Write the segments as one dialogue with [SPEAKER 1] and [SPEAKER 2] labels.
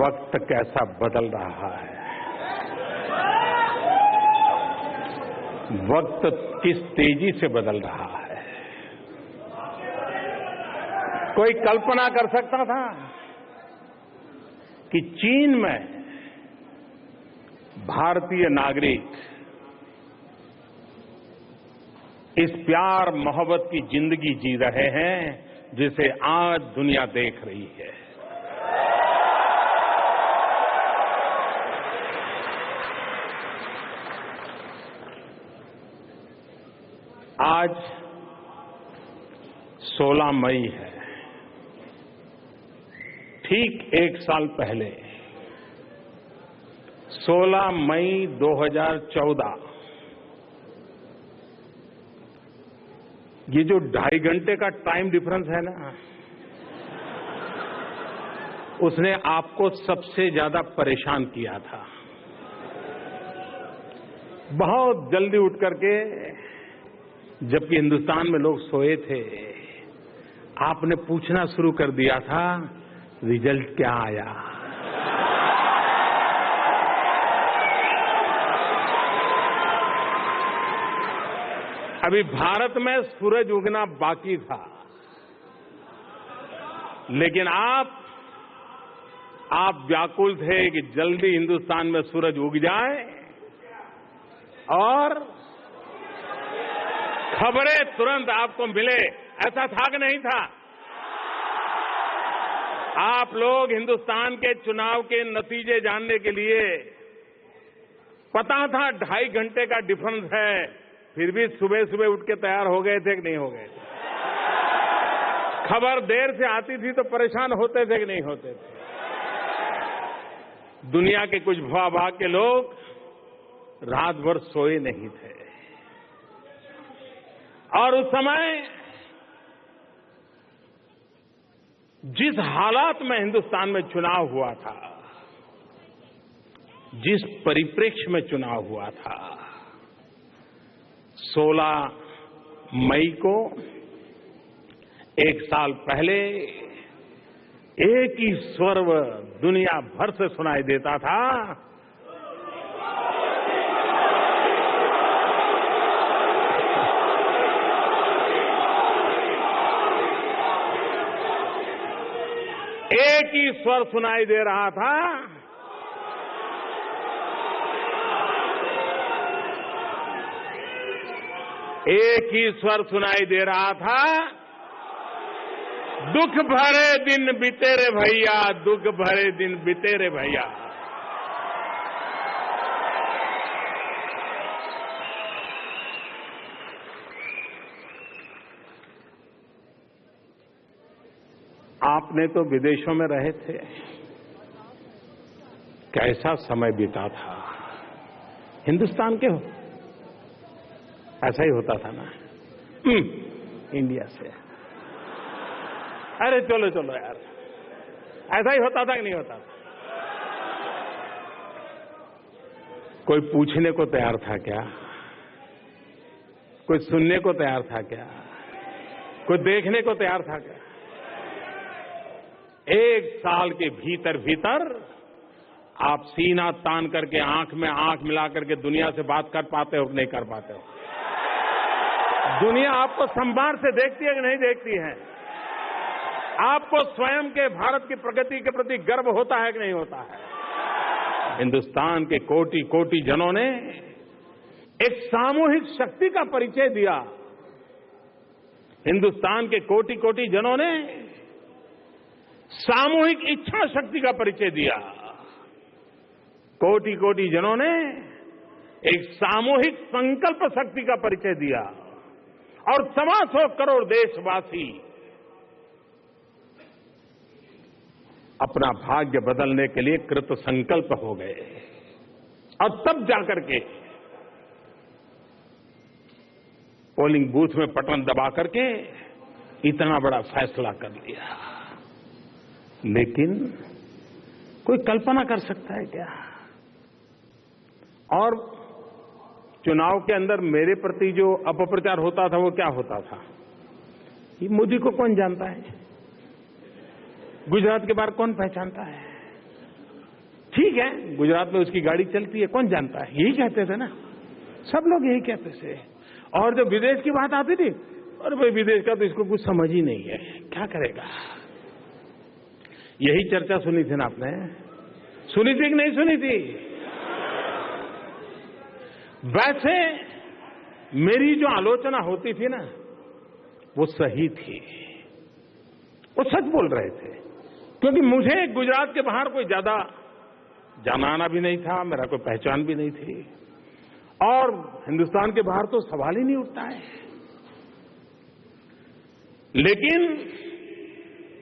[SPEAKER 1] वक्त कैसा बदल रहा है, वक्त किस तेजी से बदल रहा है। कोई कल्पना कर सकता था कि चीन में भारतीय नागरिक इस प्यार मोहब्बत की जिंदगी जी रहे हैं जिसे आज दुनिया देख रही है। आज 16 मई है। ठीक एक साल पहले 16 मई 2014 ये जो 2.5 घंटे का टाइम डिफरेंस है ना, उसने आपको सबसे ज्यादा परेशान किया था। बहुत जल्दी उठ करके, जबकि हिंदुस्तान में लोग सोए थे, आपने पूछना शुरू कर दिया था रिजल्ट क्या आया। अभी भारत में सूरज उगना बाकी था, लेकिन आप व्याकुल थे कि जल्दी हिंदुस्तान में सूरज उग जाए और खबरें तुरंत आपको मिले। ऐसा था कि नहीं था? आप लोग हिंदुस्तान के चुनाव के नतीजे जानने के लिए, पता था 2.5 घंटे का डिफरेंस है, फिर भी सुबह सुबह उठ के तैयार हो गए थे कि नहीं हो गए थे? खबर देर से आती थी तो परेशान होते थे कि नहीं होते थे? दुनिया के कुछ भूभाग के लोग रात भर सोए नहीं थे और उस समय जिस हालात में हिंदुस्तान में चुनाव हुआ था, जिस परिप्रेक्ष्य में चुनाव हुआ था, 16 मई को एक साल पहले एक ही स्वर दुनिया भर से सुनाई देता था, एक ही स्वर सुनाई दे रहा था, एक ही स्वर सुनाई दे रहा था, दुख भरे दिन बीते रे भैया, दुख भरे दिन बीते रे भैया। आपने तो विदेशों में रहे थे, कैसा समय बीता था। हिंदुस्तान के हो, ऐसा ही होता था ना, इंडिया से। अरे चलो चलो यार, ऐसा ही होता था कि नहीं होता था? कोई पूछने को तैयार था क्या? कोई सुनने को तैयार था क्या? कोई देखने को तैयार था क्या? एक साल के भीतर भीतर आप सीना तान करके, आंख में आंख मिला करके दुनिया से बात कर पाते हो कि नहीं कर पाते हो? दुनिया आपको सम्मान से देखती है कि नहीं देखती है? आपको स्वयं के भारत की प्रगति के प्रति गर्व होता है कि नहीं होता है? हिंदुस्तान के कोटि कोटि जनों ने एक सामूहिक शक्ति का परिचय दिया। हिंदुस्तान के कोटि कोटि जनों ने सामूहिक इच्छा शक्ति का परिचय दिया। कोटि कोटि जनों ने एक सामूहिक संकल्प शक्ति का परिचय दिया और 125 करोड़ देशवासी अपना भाग्य बदलने के लिए कृत संकल्प हो गए और तब जाकर के पोलिंग बूथ में बटन दबा करके इतना बड़ा फैसला कर लिया। लेकिन कोई कल्पना कर सकता है क्या? और चुनाव के अंदर मेरे प्रति जो अपप्रचार होता था वो क्या होता था? ये मोदी को कौन जानता है? गुजरात के बारे कौन पहचानता है? ठीक है, गुजरात में उसकी गाड़ी चलती है, कौन जानता है, यही कहते थे ना, सब लोग यही कहते थे। और जब विदेश की बात आती थी, अरे भाई विदेश का तो इसको कुछ समझ ही नहीं है, क्या करेगा। यही चर्चा सुनी थी ना आपने, सुनी थी कि नहीं सुनी थी? वैसे मेरी जो आलोचना होती थी ना, वो सही थी, वो सच बोल रहे थे, क्योंकि मुझे गुजरात के बाहर कोई ज्यादा जाना भी नहीं था, मेरा कोई पहचान भी नहीं थी, और हिंदुस्तान के बाहर तो सवाल ही नहीं उठता है। लेकिन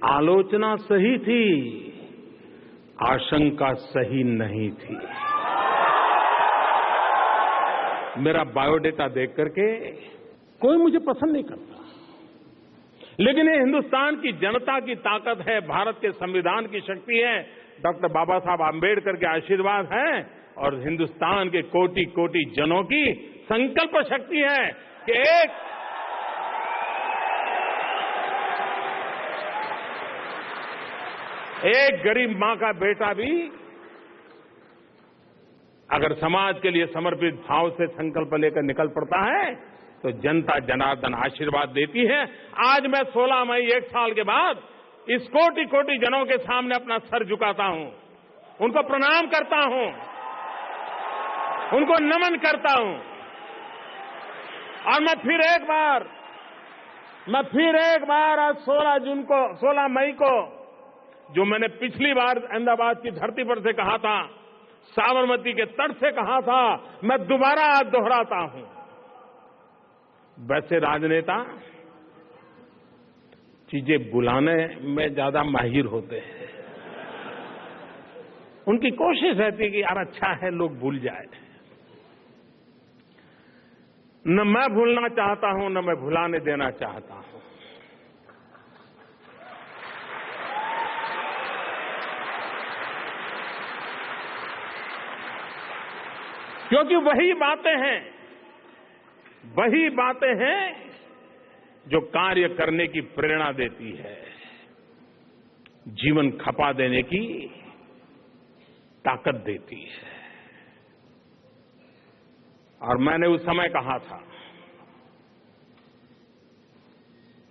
[SPEAKER 1] आलोचना सही थी, आशंका सही नहीं थी। मेरा बायोडेटा देख करके कोई मुझे पसंद नहीं करता, लेकिन ये हिंदुस्तान की जनता की ताकत है, भारत के संविधान की शक्ति है, डॉक्टर बाबा साहब आम्बेडकर के आशीर्वाद है, और हिंदुस्तान के कोटि कोटि जनों की संकल्प शक्ति है कि एक गरीब मां का बेटा भी अगर समाज के लिए समर्पित भाव से संकल्प लेकर निकल पड़ता है तो जनता जनार्दन आशीर्वाद देती है। आज मैं 16 मई 1 साल के बाद इस कोटि कोटि जनों के सामने अपना सर झुकाता हूं, उनको प्रणाम करता हूं, उनको नमन करता हूं, और मैं फिर एक बार आज 16 मई को जो मैंने पिछली बार अहमदाबाद की धरती पर से कहा था, साबरमती के तट से कहा था, मैं दोबारा आज दोहराता हूं। वैसे राजनेता चीजें बुलाने में ज्यादा माहिर होते हैं, उनकी कोशिश रहती है कि यार अच्छा है लोग भूल जाए। न मैं भूलना चाहता हूं, न मैं भुलाने देना चाहता हूं। क्योंकि वही बातें हैं जो कार्य करने की प्रेरणा देती है, जीवन खपा देने की ताकत देती है। और मैंने उस समय कहा था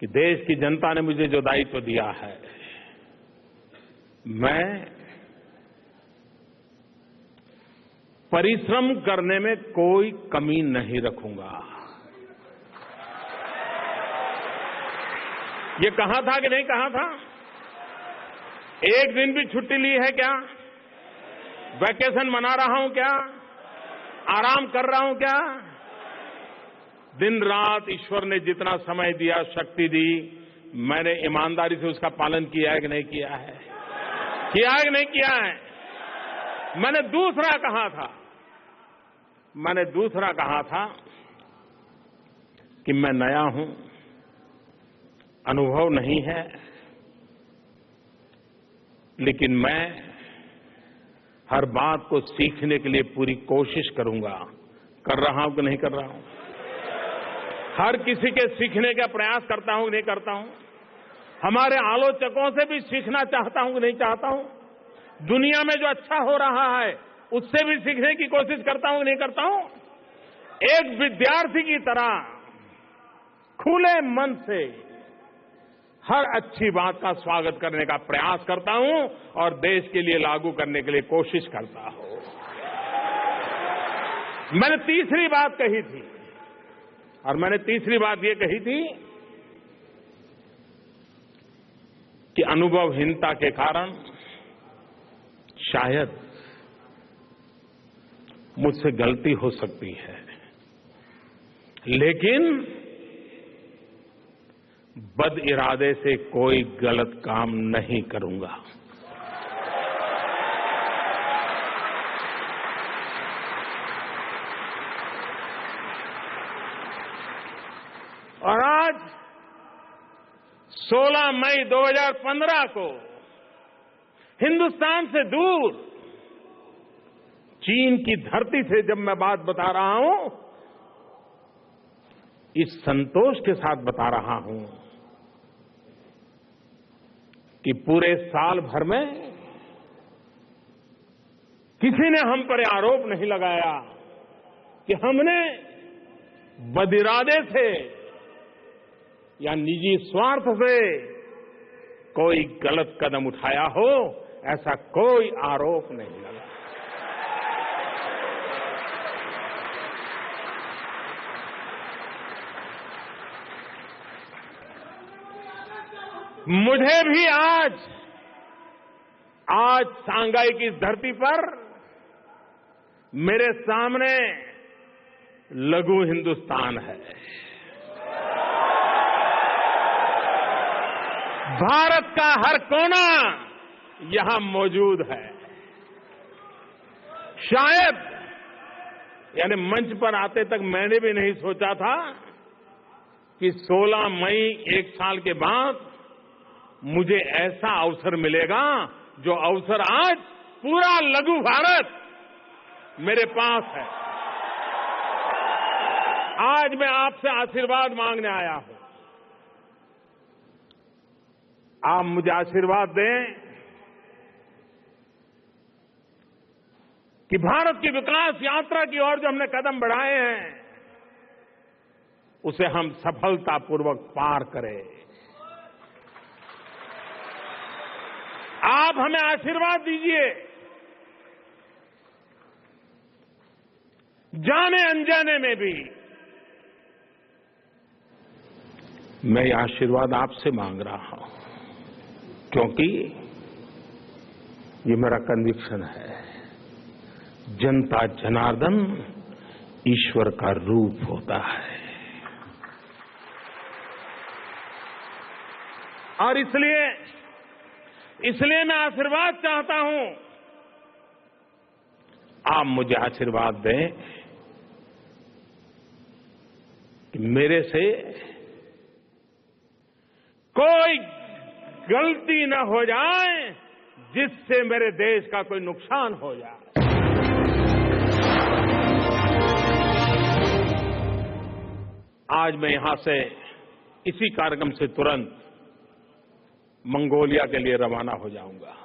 [SPEAKER 1] कि देश की जनता ने मुझे जो दायित्व दिया है, मैं परिश्रम करने में कोई कमी नहीं रखूंगा। ये कहा था कि नहीं कहा था? एक दिन भी छुट्टी ली है क्या? वैकेशन मना रहा हूं क्या? आराम कर रहा हूं क्या? दिन रात ईश्वर ने जितना समय दिया, शक्ति दी, मैंने ईमानदारी से उसका पालन किया है कि नहीं किया है? किया है कि नहीं किया है? मैंने दूसरा कहा था कि मैं नया हूं, अनुभव नहीं है, लेकिन मैं हर बात को सीखने के लिए पूरी कोशिश करूंगा। कर रहा हूं कि नहीं कर रहा हूं? हर किसी के सीखने का प्रयास करता हूं कि नहीं करता हूं? हमारे आलोचकों से भी सीखना चाहता हूं कि नहीं चाहता हूं? दुनिया में जो अच्छा हो रहा है उससे भी सीखने की कोशिश करता हूं कि नहीं करता हूं? एक विद्यार्थी की तरह खुले मन से हर अच्छी बात का स्वागत करने का प्रयास करता हूं और देश के लिए लागू करने के लिए कोशिश करता हूं। मैंने तीसरी बात कही थी, और मैंने तीसरी बात ये कही थी कि अनुभवहीनता के कारण शायद मुझसे गलती हो सकती है, लेकिन बद इरादे से कोई गलत काम नहीं करूंगा। और आज 16 मई 2015 को हिंदुस्तान से दूर चीन की धरती से जब मैं बात बता रहा हूं, इस संतोष के साथ बता रहा हूं कि पूरे साल भर में किसी ने हम पर आरोप नहीं लगाया कि हमने बदिरादे से या निजी स्वार्थ से कोई गलत कदम उठाया हो, ऐसा कोई आरोप नहीं लगा। मुझे भी आज सांघाई की इस धरती पर मेरे सामने लघु हिंदुस्तान है। भारत का हर कोना यहां मौजूद है। शायद यानी मंच पर आते तक मैंने भी नहीं सोचा था कि 16 मई 1 साल के बाद मुझे ऐसा अवसर मिलेगा जो अवसर आज पूरा लघु भारत मेरे पास है। आज मैं आपसे आशीर्वाद मांगने आया हूं। आप मुझे आशीर्वाद दें कि भारत की विकास यात्रा की ओर जो हमने कदम बढ़ाए हैं उसे हम सफलतापूर्वक पार करें। आप हमें आशीर्वाद दीजिए। जाने अनजाने में भी मैं ये आशीर्वाद आपसे मांग रहा हूं, क्योंकि ये मेरा कन्विक्शन है। जनता जनार्दन ईश्वर का रूप होता है और इसलिए मैं आशीर्वाद चाहता हूं। आप मुझे आशीर्वाद दें कि मेरे से कोई गलती न हो जाए जिससे मेरे देश का कोई नुकसान हो जाए। आज मैं यहां से इसी कार्यक्रम से तुरंत मंगोलिया के लिए रवाना हो जाऊंगा।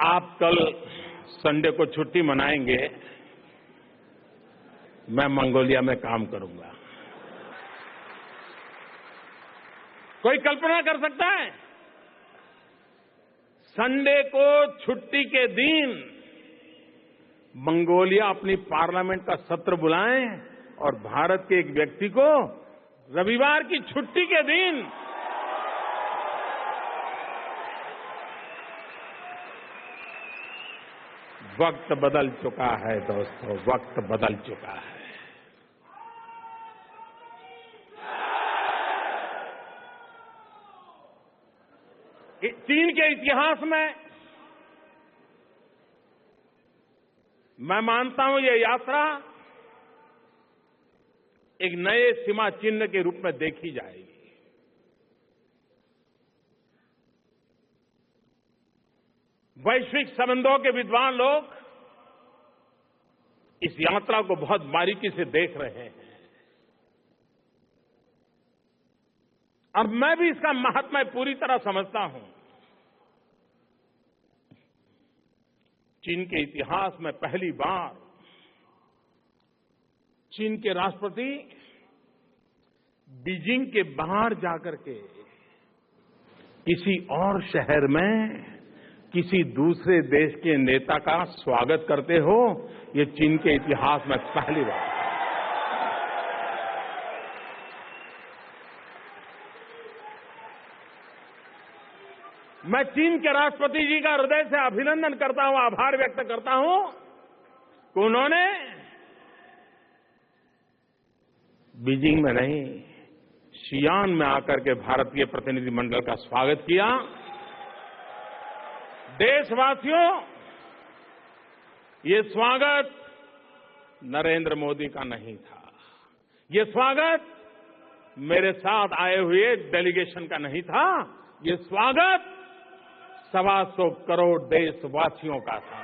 [SPEAKER 1] आप कल संडे को छुट्टी मनाएंगे, मैं मंगोलिया में काम करूंगा। कोई कल्पना कर सकता है संडे को छुट्टी के दिन मंगोलिया अपनी पार्लियामेंट का सत्र बुलाएं और भारत के एक व्यक्ति को रविवार की छुट्टी के दिन वक्त बदल चुका है दोस्तों, वक्त बदल चुका है। चीन के इतिहास में मैं मानता हूं ये यात्रा एक नए सीमा चिन्ह के रूप में देखी जाएगी। वैश्विक संबंधों के विद्वान लोग इस यात्रा को बहुत बारीकी से देख रहे हैं और मैं भी इसका महत्व पूरी तरह समझता हूं। चीन के इतिहास में पहली बार चीन के राष्ट्रपति बीजिंग के बाहर जाकर के किसी और शहर में किसी दूसरे देश के नेता का स्वागत करते हो, ये चीन के इतिहास में पहली बार। मैं चीन के राष्ट्रपति जी का हृदय से अभिनंदन करता हूं, आभार व्यक्त करता हूं कि उन्होंने बीजिंग में नहीं, शियान में आकर के भारतीय प्रतिनिधिमंडल का स्वागत किया। देशवासियों, ये स्वागत नरेंद्र मोदी का नहीं था, ये स्वागत मेरे साथ आए हुए डेलीगेशन का नहीं था, ये स्वागत 125 करोड़ देशवासियों का था।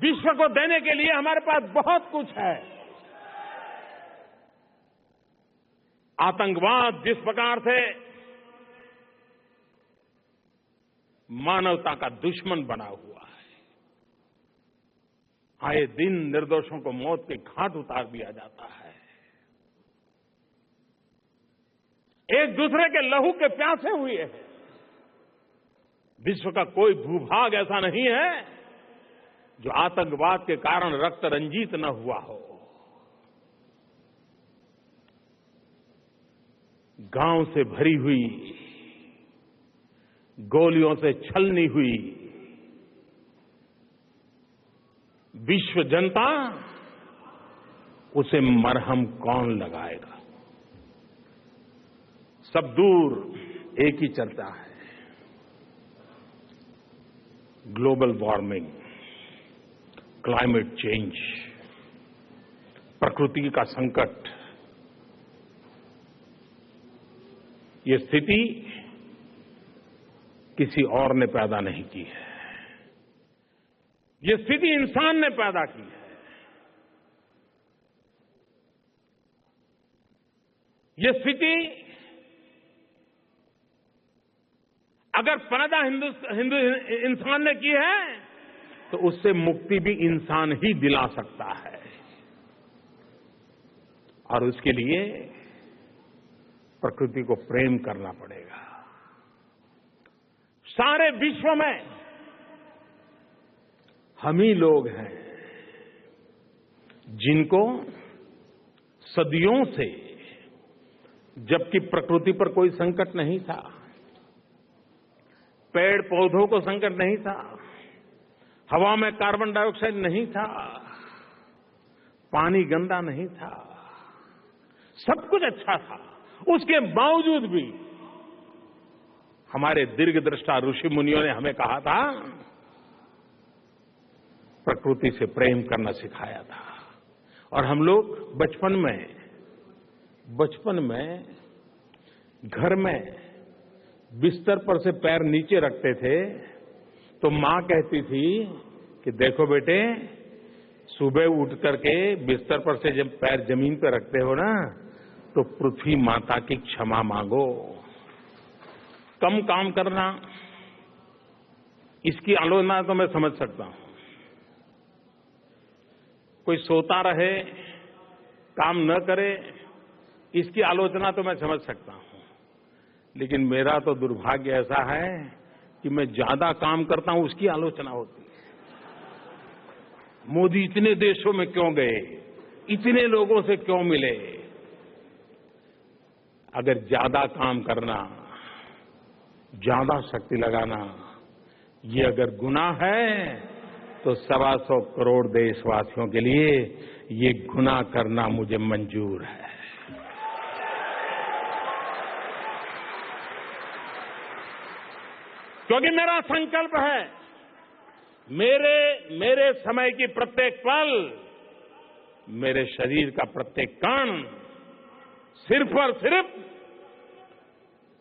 [SPEAKER 1] विश्व को देने के लिए हमारे पास बहुत कुछ है। आतंकवाद जिस प्रकार से मानवता का दुश्मन बना हुआ है, आए दिन निर्दोषों को मौत के घाट उतार दिया जाता है, एक दूसरे के लहू के प्यासे हुए हैं। विश्व का कोई भूभाग ऐसा नहीं है जो आतंकवाद के कारण रक्त रंजित न हुआ हो। गांव से भरी हुई, गोलियों से छलनी हुई विश्व जनता, उसे मरहम कौन लगाएगा? सब दूर एक ही चर्चा है, ग्लोबल वार्मिंग, क्लाइमेट चेंज, प्रकृति का संकट। ये स्थिति किसी और ने पैदा नहीं की है, ये स्थिति इंसान ने पैदा की है। ये स्थिति अगर पैदा हिंदू इंसान ने की है तो उससे मुक्ति भी इंसान ही दिला सकता है, और उसके लिए प्रकृति को प्रेम करना पड़ेगा। सारे विश्व में हम ही लोग हैं जिनको सदियों से, जबकि प्रकृति पर कोई संकट नहीं था, पेड़ पौधों को संकट नहीं था, हवा में कार्बन डाइऑक्साइड नहीं था, पानी गंदा नहीं था, सब कुछ अच्छा था, उसके बावजूद भी हमारे दीर्घदृष्टा ऋषि मुनियों ने हमें कहा था, प्रकृति से प्रेम करना सिखाया था। और हम लोग बचपन में घर में बिस्तर पर से पैर नीचे रखते थे तो मां कहती थी कि देखो बेटे, सुबह उठ करके बिस्तर पर से जब पैर जमीन पर रखते हो ना तो पृथ्वी माता की क्षमा मांगो, कम काम करना। इसकी आलोचना तो मैं समझ सकता हूं, कोई सोता रहे, काम न करे, इसकी आलोचना तो मैं समझ सकता हूं। लेकिन मेरा तो दुर्भाग्य ऐसा है कि मैं ज्यादा काम करता हूं, उसकी आलोचना होती है। मोदी इतने देशों में क्यों गए, इतने लोगों से क्यों मिले? अगर ज्यादा काम करना, ज्यादा शक्ति लगाना, ये अगर गुनाह है तो 125 करोड़ देशवासियों के लिए ये गुनाह करना मुझे मंजूर है। क्योंकि मेरा संकल्प है, मेरे समय की प्रत्येक पल, मेरे शरीर का प्रत्येक कण सिर्फ और सिर्फ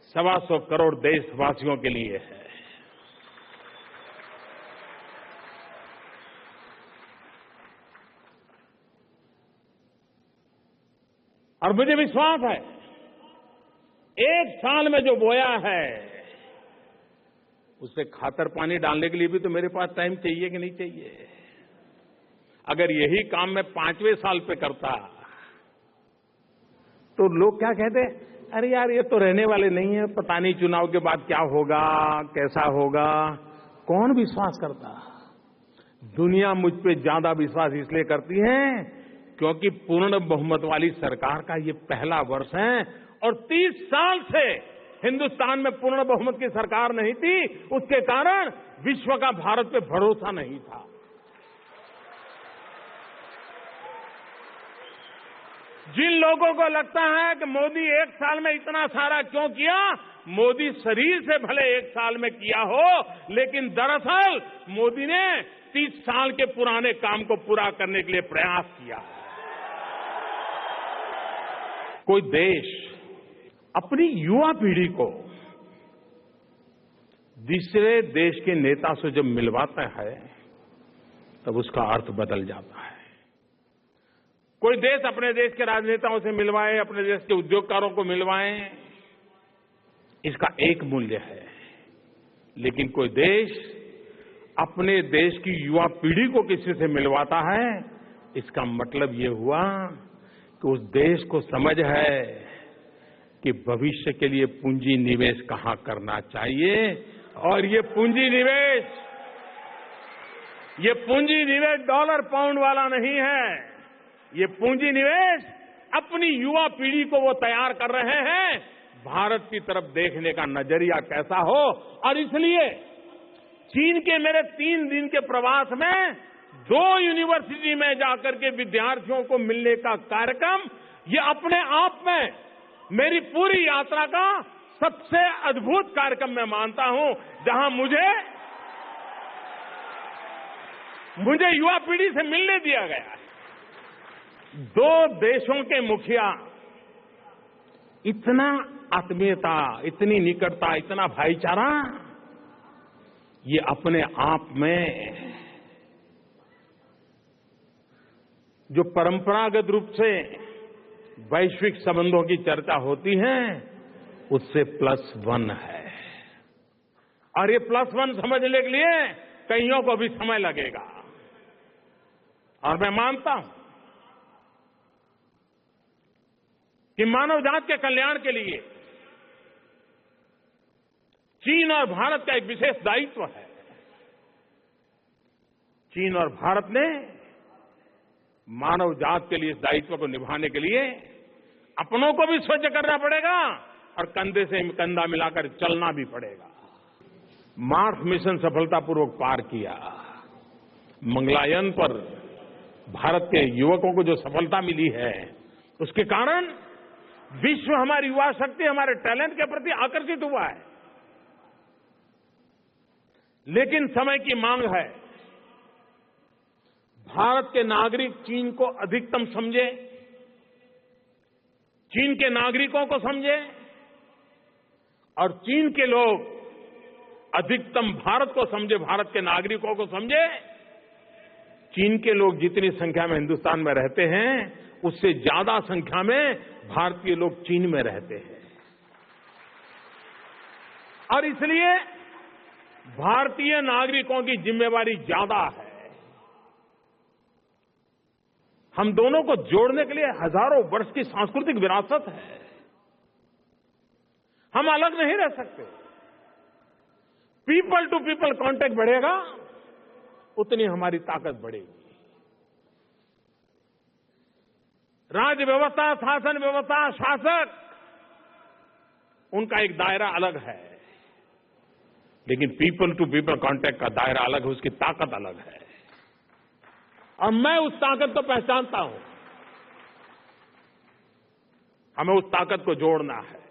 [SPEAKER 1] 125 करोड़ देशवासियों के लिए है। और मुझे विश्वास है, एक साल में जो बोया है उससे खातर पानी डालने के लिए भी तो मेरे पास टाइम चाहिए कि नहीं चाहिए? अगर यही काम मैं 5वें साल पे करता तो लोग क्या कहते, अरे यार ये तो रहने वाले नहीं है, पता नहीं चुनाव के बाद क्या होगा, कैसा होगा। कौन विश्वास करता? दुनिया मुझ पे ज्यादा विश्वास इसलिए करती है क्योंकि पूर्ण बहुमत वाली सरकार का ये पहला वर्ष है, और 30 साल से हिंदुस्तान में पूर्ण बहुमत की सरकार नहीं थी। उसके कारण विश्व का भारत पे भरोसा नहीं था। जिन लोगों को लगता है कि मोदी एक साल में इतना सारा क्यों किया, मोदी शरीर से भले एक साल में किया हो, लेकिन दरअसल मोदी ने 30 साल के पुराने काम को पूरा करने के लिए प्रयास किया। कोई देश अपनी युवा पीढ़ी को दूसरे देश के नेता से जब मिलवाता है तब उसका अर्थ बदल जाता है। कोई देश अपने देश के राजनेताओं से मिलवाए, अपने देश के उद्योगकारों को मिलवाए, इसका एक मूल्य है। लेकिन कोई देश अपने देश की युवा पीढ़ी को किसी से मिलवाता है, इसका मतलब ये हुआ कि उस देश को समझ है कि भविष्य के लिए पूंजी निवेश कहां करना चाहिए। और ये पूंजी निवेश डॉलर पाउंड वाला नहीं है। ये पूंजी निवेश अपनी युवा पीढ़ी को वो तैयार कर रहे हैं, भारत की तरफ देखने का नजरिया कैसा हो। और इसलिए चीन के मेरे 3 दिन के प्रवास में 2 यूनिवर्सिटी में जाकर के विद्यार्थियों को मिलने का कार्यक्रम, ये अपने आप में मेरी पूरी यात्रा का सबसे अद्भुत कार्यक्रम मैं मानता हूं, जहां मुझे युवा पीढ़ी से मिलने दिया गया है। 2 देशों के मुखिया, इतना आत्मीयता, इतनी निकटता, इतना भाईचारा, ये अपने आप में जो परंपरागत रूप से वैश्विक संबंधों की चर्चा होती है, उससे +1 है। और ये +1 समझने के लिए कईयों को भी समय लगेगा। और मैं मानता हूं कि मानव जाति के कल्याण के लिए चीन और भारत का एक विशेष दायित्व है। चीन और भारत ने मानव जाति के लिए इस दायित्व को निभाने के लिए अपनों को भी स्वच्छ करना पड़ेगा और कंधे से कंधा मिलाकर चलना भी पड़ेगा। मार्स मिशन सफलतापूर्वक पार किया। मंगलयान पर भारत के युवकों को जो सफलता मिली है, उसके कारण विश्व हमारी युवा शक्ति, हमारे टैलेंट के प्रति आकर्षित हुआ है। लेकिन समय की मांग है, भारत के नागरिक चीन को अधिकतम समझे, चीन के नागरिकों को समझे, और चीन के लोग अधिकतम भारत को समझे, भारत के नागरिकों को समझे। चीन के लोग जितनी संख्या में हिंदुस्तान में रहते हैं, उससे ज्यादा संख्या में भारतीय लोग चीन में रहते हैं। और इसलिए भारतीय नागरिकों की जिम्मेवारी ज्यादा है। हम दोनों को जोड़ने के लिए हजारों वर्ष की सांस्कृतिक विरासत है। हम अलग नहीं रह सकते। पीपल टू पीपल कांटेक्ट बढ़ेगा, उतनी हमारी ताकत बढ़ेगी। राज्य व्यवस्था, शासन व्यवस्था, शासक, उनका एक दायरा अलग है, लेकिन पीपल टू पीपल कांटेक्ट का दायरा अलग है, उसकी ताकत अलग है। और मैं उस ताकत को पहचानता हूं। हमें उस ताकत को जोड़ना है।